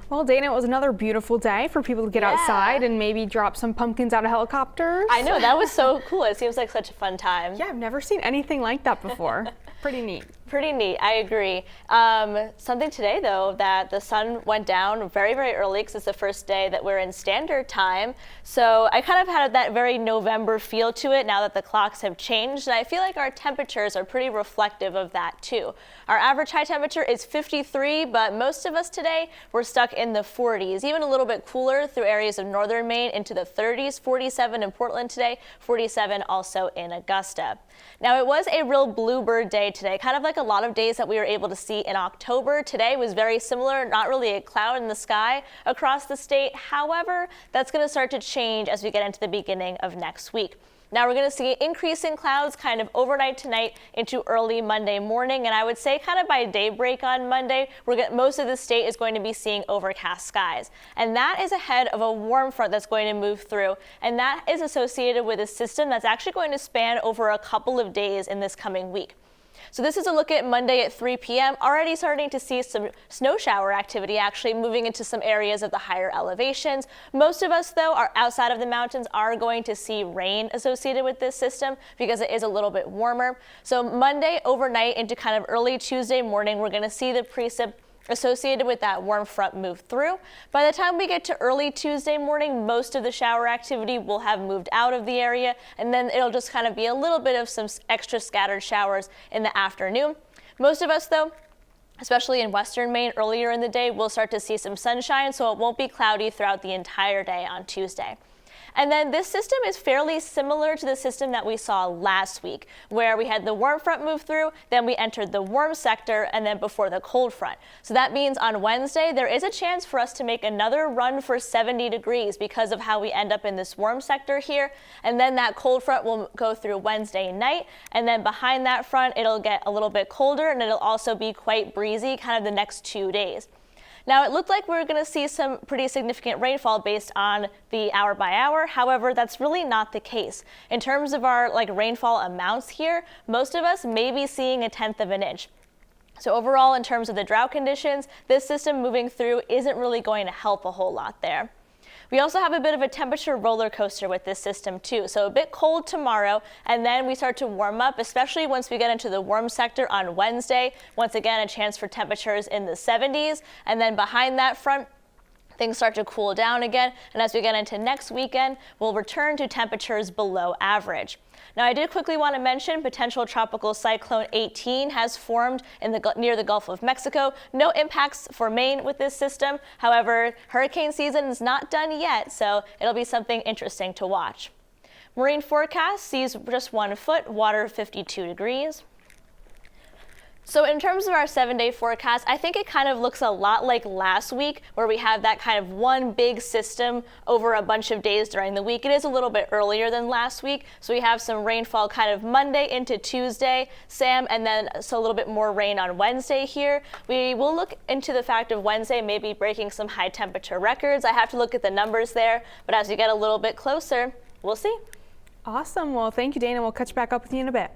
Well, Dana, it was another beautiful day for people to get outside and maybe drop some pumpkins out of helicopters. I know, that was so cool. It seems like such a fun time. Yeah, I've never seen anything like that before. Pretty neat. Pretty neat, I agree. Something today, though, that the sun went down very, very early because it's the first day that we're in standard time. So I kind of had that very November feel to it now that the clocks have changed. And I feel like our temperatures are pretty reflective of that, too. Our average high temperature is 53, but most of us today were stuck in the 40s, even a little bit cooler through areas of northern Maine into the 30s, 47 in Portland today, 47 also in Augusta. Now, it was a real bluebird day today, kind of like a lot of days that we were able to see in October. Today was very similar, not really a cloud in the sky across the state. However, that's going to start to change as we get into the beginning of next week. Now we're going to see increasing clouds kind of overnight tonight into early Monday morning, and I would say kind of by daybreak on Monday, most of the state is going to be seeing overcast skies. And that is ahead of a warm front that's going to move through, and that is associated with a system that's actually going to span over a couple of days in this coming week. So this is a look at Monday at 3 p.m. Already starting to see some snow shower activity actually moving into some areas of the higher elevations. Most of us, though, are outside of the mountains are going to see rain associated with this system because it is a little bit warmer. So Monday overnight into kind of early Tuesday morning, we're going to see the precip associated with that warm front move through. By the time we get to early Tuesday morning, most of the shower activity will have moved out of the area, and then it'll just kind of be a little bit of some extra scattered showers in the afternoon. Most of us, though, especially in western Maine earlier in the day, we'll start to see some sunshine, so it won't be cloudy throughout the entire day on Tuesday. And then this system is fairly similar to the system that we saw last week, where we had the warm front move through, then we entered the warm sector, and then before the cold front. So that means on Wednesday, there is a chance for us to make another run for 70 degrees because of how we end up in this warm sector here. And then that cold front will go through Wednesday night, and then behind that front, it'll get a little bit colder, and it'll also be quite breezy kind of the next 2 days. Now, it looked like we were going to see some pretty significant rainfall based on the hour by hour. However, that's really not the case. In terms of our rainfall amounts here, most of us may be seeing 1/10 of an inch. So overall, in terms of the drought conditions, this system moving through isn't really going to help a whole lot there. We also have a bit of a temperature roller coaster with this system too. So a bit cold tomorrow, and then we start to warm up, especially once we get into the warm sector on Wednesday. Once again, a chance for temperatures in the 70s. And then behind that front, things start to cool down again. And as we get into next weekend, we'll return to temperatures below average. Now, I did quickly want to mention potential tropical cyclone 18 has formed near the Gulf of Mexico. No impacts for Maine with this system. However, hurricane season is not done yet, so it'll be something interesting to watch. Marine forecast sees just 1 foot, water 52 degrees. So in terms of our 7-day forecast, I think it kind of looks a lot like last week where we have that kind of one big system over a bunch of days during the week. It is a little bit earlier than last week, so we have some rainfall kind of Monday into Tuesday, Sam, and then so a little bit more rain on Wednesday here. We will look into the fact of Wednesday maybe breaking some high temperature records. I have to look at the numbers there, but as we get a little bit closer, we'll see. Awesome. Well, thank you, Dana. We'll catch back up with you in a bit.